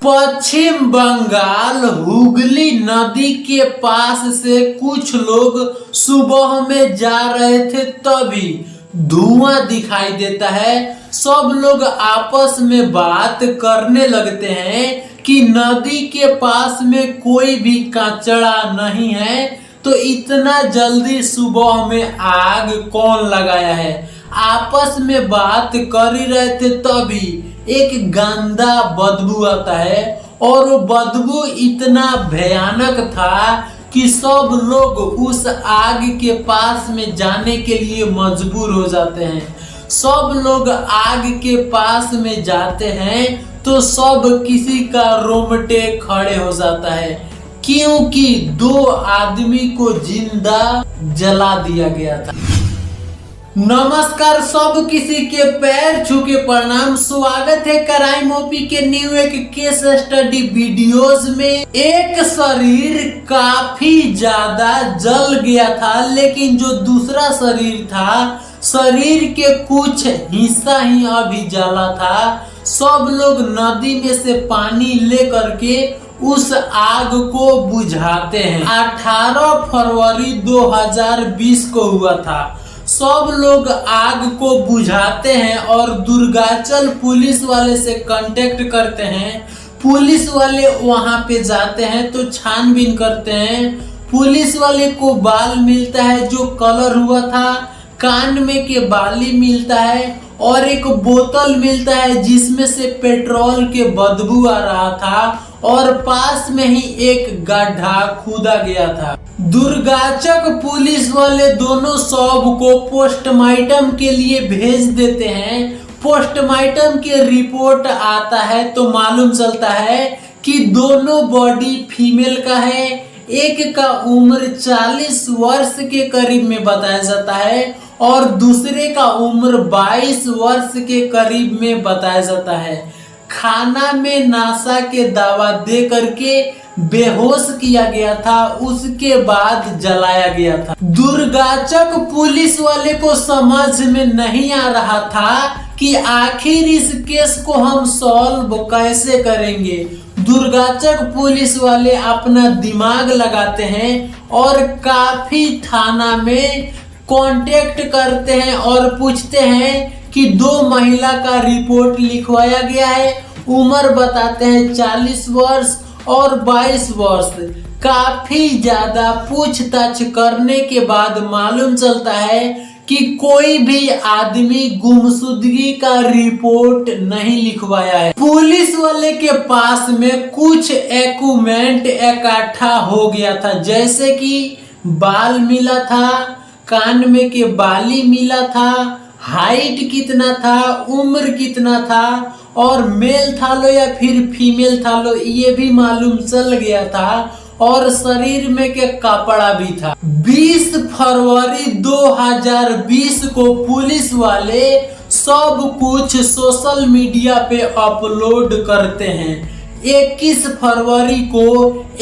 पश्चिम बंगाल हुगली नदी के पास से कुछ लोग सुबह में जा रहे थे, तभी धुआं दिखाई देता है। सब लोग आपस में बात करने लगते हैं कि नदी के पास में कोई भी कचरा नहीं है, तो इतना जल्दी सुबह में आग कौन लगाया है। आपस में बात कर ही रहे थे, तभी एक गंदा बदबू आता है और वो बदबू इतना भयानक था कि सब लोग उस आग के पास में जाने के लिए मजबूर हो जाते हैं। सब लोग आग के पास में जाते हैं तो सब किसी का रोमटे खड़े हो जाता है, क्योंकि 2 आदमी को जिंदा जला दिया गया था। नमस्कार, सब किसी के पैर छू के प्रणाम। स्वागत है क्राइम ओपी के न्यू एक केस स्टडी वीडियोस में। एक शरीर काफी ज्यादा जल गया था, लेकिन जो दूसरा शरीर था, शरीर के कुछ हिस्सा ही अभी जला था। सब लोग नदी में से पानी लेकर के उस आग को बुझाते हैं। 18 फरवरी 2020 को हुआ था। सब लोग आग को बुझाते हैं और दुर्गाचल पुलिस वाले से कांटेक्ट करते हैं। पुलिस वाले वहां पे जाते हैं तो छानबीन करते हैं। पुलिस वाले को बाल मिलता है जो कलर हुआ था, कान में के बाली मिलता है और एक बोतल मिलता है जिसमें से पेट्रोल के बदबू आ रहा था, और पास में ही एक गड्ढा खोदा गया था। दुर्गाचक पुलिस वाले दोनों शव को पोस्टमार्टम के लिए भेज देते हैं। पोस्टमार्टम के रिपोर्ट आता है तो मालूम चलता है कि दोनों बॉडी फीमेल का है। एक का उम्र 40 वर्ष के करीब में बताया जाता है और दूसरे का उम्र 22 वर्ष के करीब में बताया जाता है। खाना में नशा के दवा दे करके बेहोश किया गया था, उसके बाद जलाया गया था। दुर्गाचक पुलिस वाले को समझ में नहीं आ रहा था कि आखिर इस केस को हम सॉल्व कैसे करेंगे। दुर्गाचक पुलिस वाले अपना दिमाग लगाते हैं और काफी थाना में कांटेक्ट करते हैं और पूछते हैं कि 2 महिला का रिपोर्ट लिखवाया गया है। उम्र बताते हैं 40 वर्ष और 22 वर्ष। काफी ज्यादा पूछताछ करने के बाद मालूम चलता है कि कोई भी आदमी गुमशुदगी का रिपोर्ट नहीं लिखवाया है। पुलिस वाले के पास में कुछ एक्यूमेंट इकट्ठा हो गया था, जैसे कि बाल मिला था, कान में के बाली मिला था, हाइट कितना था, उम्र कितना था और मेल था लो या फिर फीमेल था लो, ये भी मालूम चल गया था, और शरीर में के कपड़ा भी था। 20 फरवरी 2020 को पुलिस वाले सब कुछ सोशल मीडिया पे अपलोड करते हैं। 21 फरवरी को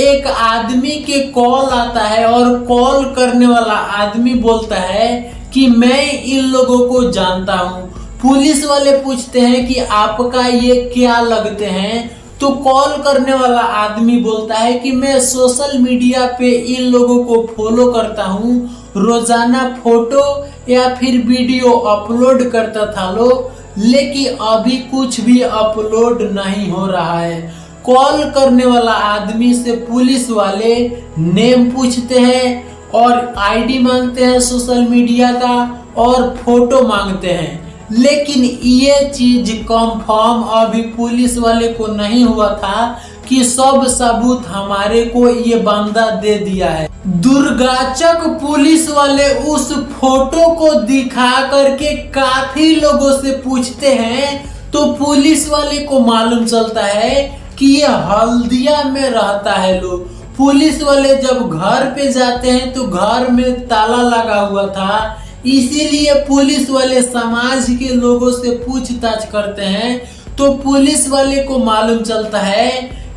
एक आदमी के कॉल आता है और कॉल करने वाला आदमी बोलता है कि मैं इन लोगों को जानता हूँ। पुलिस वाले पूछते हैं कि आपका ये क्या लगते हैं, तो कॉल करने वाला आदमी बोलता है कि मैं सोशल मीडिया पे इन लोगों को फॉलो करता हूँ, रोजाना फोटो या फिर वीडियो अपलोड करता था लोग, लेकिन अभी कुछ भी अपलोड नहीं हो रहा है। कॉल करने वाला आदमी से पुलिस वाले नेम पूछते हैं और आईडी मांगते हैं सोशल मीडिया का और फोटो मांगते हैं, लेकिन ये चीज कंफर्म अभी पुलिस वाले को नहीं हुआ था कि सब सबूत हमारे को ये बंदा दे दिया है। दुर्गाचक पुलिस वाले उस फोटो को दिखा करके काफी लोगों से पूछते हैं, तो पुलिस वाले को मालूम चलता है कि ये हल्दिया में रहता है लोग। पुलिस वाले जब घर पे जाते हैं तो घर में ताला लगा हुआ था, इसीलिए पुलिस वाले समाज के लोगों से पूछताछ करते हैं, तो पुलिस वाले को मालूम चलता है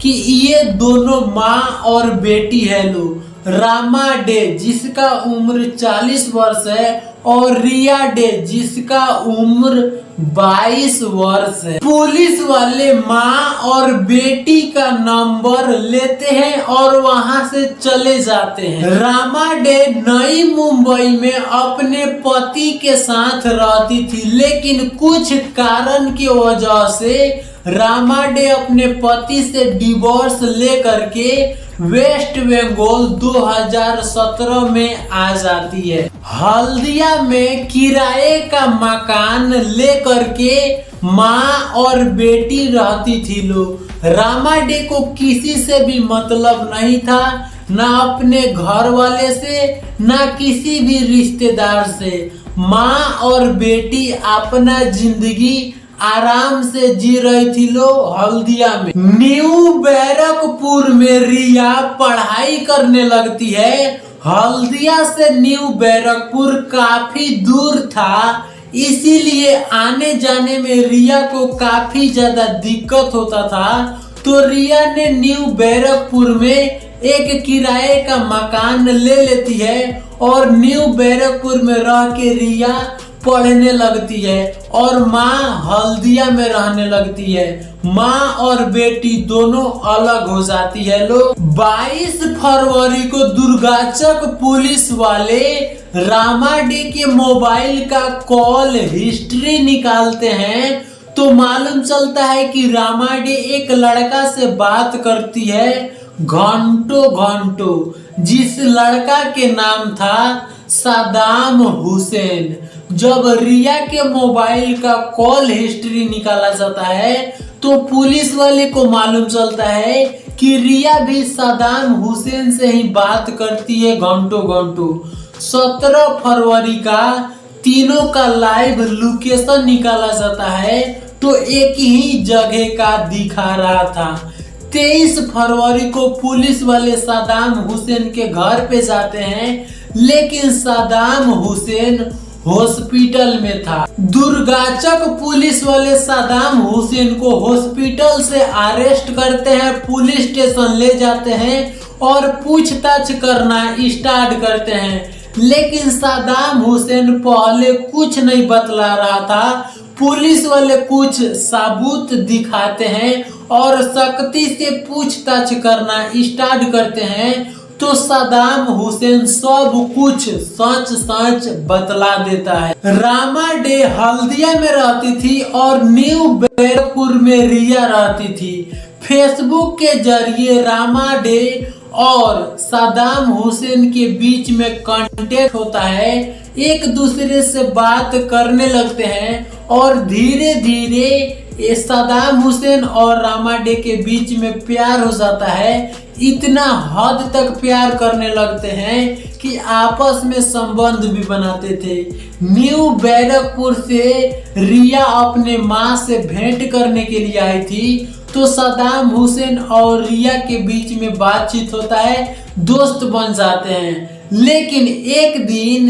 कि ये दोनों माँ और बेटी है लोग। रामा डे जिसका उम्र 40 वर्ष है और रिया डे जिसका उम्र 22 वर्ष है। पुलिस वाले माँ और बेटी का नंबर लेते हैं और वहां से चले जाते हैं। रामा डे नई मुंबई में अपने पति के साथ रहती थी, लेकिन कुछ कारण की वजह से रामा डे अपने पति से डिवोर्स लेकर के वेस्ट बंगाल 2017 में आ जाती है। हल्दिया में किराए का मकान लेकर के माँ और बेटी रहती थी लोग। रामा डे को किसी से भी मतलब नहीं था, ना अपने घर वाले से, ना किसी भी रिश्तेदार से। माँ और बेटी अपना जिंदगी आराम से जी रही थी लो हल्दिया में। न्यू बैरकपुर में रिया पढ़ाई करने लगती है। हल्दिया से न्यू बैरकपुर काफी दूर था, इसीलिए आने जाने में रिया को काफी ज्यादा दिक्कत होता था। तो रिया ने न्यू बैरकपुर में एक किराए का मकान ले लेती है और न्यू बैरकपुर में रह के रिया पढ़ने लगती है और माँ हल्दिया में रहने लगती है। माँ और बेटी दोनों अलग हो जाती है लोग। 22 फरवरी को दुर्गाचक पुलिस वाले रामा डे के मोबाइल का कॉल हिस्ट्री निकालते हैं तो मालूम चलता है कि रामा डे एक लड़का से बात करती है घंटों घंटों, जिस लड़का के नाम था सदाम हुसैन। जब रिया के मोबाइल का कॉल हिस्ट्री निकाला जाता है तो पुलिस वाले को मालूम चलता है कि रिया भी सदाम हुसैन से ही बात करती है घंटों घंटों। 17 फरवरी का तीनों का लाइव लोकेशन निकाला जाता है तो एक ही जगह का दिखा रहा था। 23 फरवरी को पुलिस वाले सदाम हुसैन के घर पे जाते हैं, लेकिन सदाम हुसैन हॉस्पिटल में था। दुर्गाचक पुलिस वाले सदाम हुसैन को हॉस्पिटल से अरेस्ट करते हैं, पुलिस स्टेशन ले जाते हैं और पूछताछ करना स्टार्ट करते हैं। लेकिन सदाम हुसैन पहले कुछ नहीं बतला रहा था। पुलिस वाले कुछ सबूत दिखाते हैं और सख्ती से पूछताछ करना स्टार्ट करते हैं तो सदाम हुसैन सब कुछ सच सच बतला देता है। रामा डे हल्दिया में रहती थी और न्यू बैरकपुर में रिया रहती थी। फेसबुक के जरिए रामा डे और सदाम हुसैन के बीच में कांटेक्ट होता है, एक दूसरे से बात करने लगते हैं और धीरे धीरे सदाम हुसैन और रामा डे के बीच में प्यार हो जाता है। इतना हद तक प्यार करने लगते हैं कि आपस में संबंध भी बनाते थे। न्यू बैरकपुर से रिया अपने माँ से भेंट करने के लिए आई थी तो सदाम हुसैन और रिया के बीच में बातचीत होता है, दोस्त बन जाते हैं। लेकिन एक दिन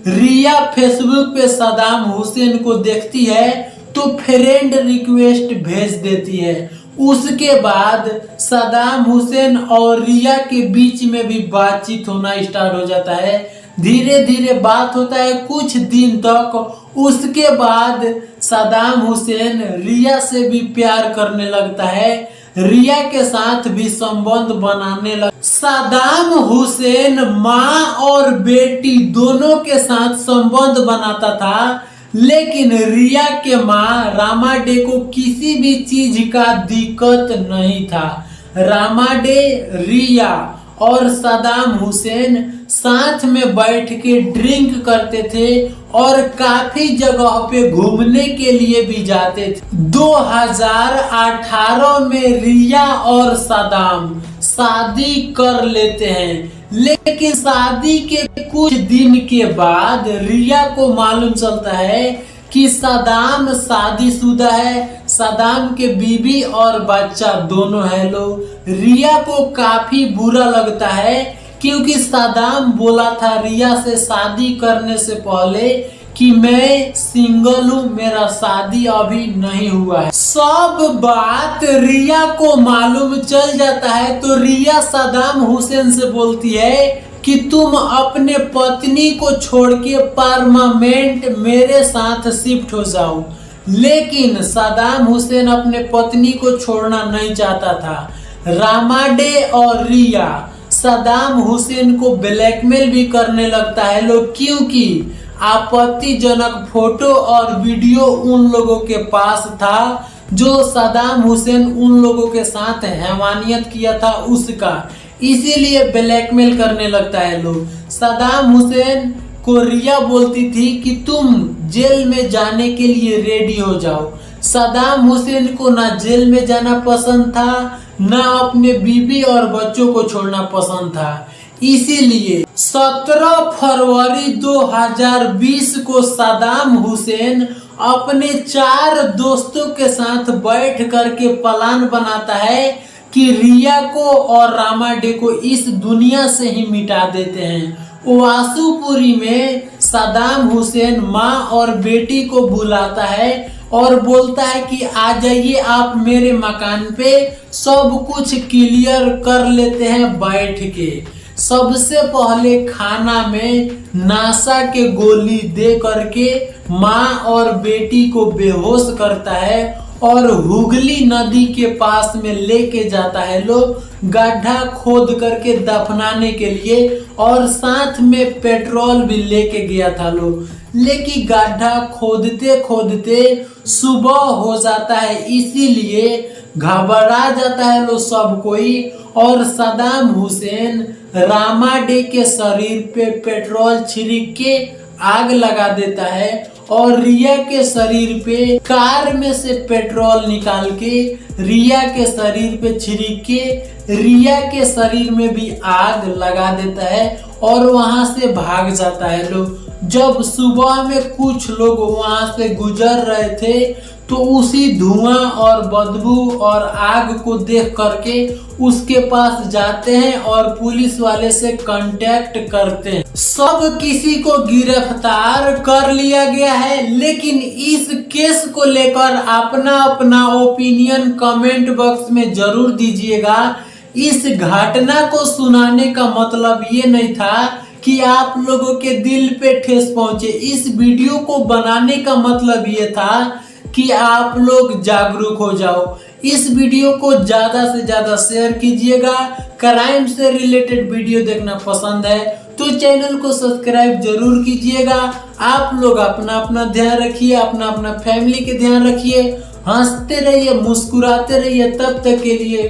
रिया फेसबुक पे सदाम हुसैन को देखती है तो फ्रेंड रिक्वेस्ट भेज देती है। उसके बाद सदाम हुसैन और रिया के बीच में भी बातचीत होना स्टार्ट हो जाता है। धीरे धीरे बात होता है कुछ दिन तक। उसके बाद सदाम हुसैन रिया से भी प्यार करने लगता है, रिया के साथ भी संबंध बनाने लगा। सदाम हुसैन माँ और बेटी दोनों के साथ संबंध बनाता था, लेकिन रिया के माँ रामा डे को किसी भी चीज का दिक्कत नहीं था। रामा डे, रिया और सदाम हुसैन साथ में बैठ के ड्रिंक करते थे और काफी जगह पे घूमने के लिए भी जाते थे। 2018 में रिया और सदाम शादी कर लेते हैं, लेकिन शादी के कुछ दिन के बाद रिया को मालूम चलता है कि सदाम शादीशुदा है, सदाम के बीवी और बच्चा दोनों है लोग। रिया को काफी बुरा लगता है क्योंकि सदाम बोला था रिया से शादी करने से पहले कि मैं सिंगल हूँ, मेरा शादी अभी नहीं हुआ है। सब बात रिया को मालूम चल जाता है तो रिया सदाम हुसैन से बोलती है कि तुम अपने पत्नी को छोड़ के परमानेंट मेरे साथ शिफ्ट हो जाओ। लेकिन सद्दाम हुसैन अपने पत्नी को छोड़ना नहीं चाहता था। रामाडे और रिया सद्दाम हुसैन को ब्लैकमेल भी करने लगता है लोग, क्योंकि आपत्तिजनक फोटो और वीडियो उन लोगों के पास था जो सद्दाम हुसैन उन लोगों के साथ हैवानियत किया था उसका, इसीलिए ब्लैकमेल करने लगता है लोग। सद्दाम हुसैन को रिया बोलती थी कि तुम जेल में जाने के लिए रेडी हो जाओ। सद्दाम हुसैन को ना जेल में जाना पसंद था, ना अपने बीबी और बच्चों को छोड़ना पसंद था। इसीलिए 17 फरवरी 2020 को सद्दाम हुसैन अपने 4 दोस्तों के साथ बैठ करके प्लान बनाता है कि रिया को और रामाडे को इस दुनिया से ही मिटा देते हैं। वासुपुरी में सद्दाम हुसैन माँ और बेटी को बुलाता है और बोलता है कि आ जाइए आप मेरे मकान पे, सब कुछ क्लियर कर लेते हैं बैठ के। सबसे पहले खाना में नासा के गोली दे करके माँ और बेटी को बेहोश करता है और हुगली नदी के पास में लेके जाता है लोग, गड्ढा खोद करके दफनाने के लिए, और साथ में पेट्रोल भी लेके गया था लोग। लेकिन गड्ढा खोदते खोदते सुबह हो जाता है, इसीलिए घबरा जाता है लोग सब कोई, और सद्दाम हुसैन रामाडे के शरीर पे पेट्रोल छिड़क के आग लगा देता है और रिया के शरीर पे कार में से पेट्रोल निकाल के रिया के शरीर पे छिड़क के रिया के शरीर में भी आग लगा देता है और वहां से भाग जाता है लोग। जब सुबह में कुछ लोग वहां से गुजर रहे थे तो उसी धुआं और बदबू और आग को देख करके उसके पास जाते हैं और पुलिस वाले से कांटेक्ट करते हैं। सब किसी को गिरफ्तार कर लिया गया है, लेकिन इस केस को लेकर अपना अपना ओपिनियन कमेंट बॉक्स में जरूर दीजिएगा। इस घटना को सुनाने का मतलब ये नहीं था कि आप लोगों के दिल पे ठेस पहुंचे। इस वीडियो को बनाने का मतलब ये था कि आप लोग जागरूक हो जाओ। इस वीडियो को ज्यादा से ज्यादा शेयर कीजिएगा। क्राइम से रिलेटेड वीडियो देखना पसंद है तो चैनल को सब्सक्राइब जरूर कीजिएगा। आप लोग अपना अपना ध्यान रखिए, अपना अपना फैमिली के ध्यान रखिए, हंसते रहिए, मुस्कुराते रहिए। तब तक के लिए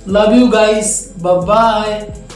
love you guys, bye bye.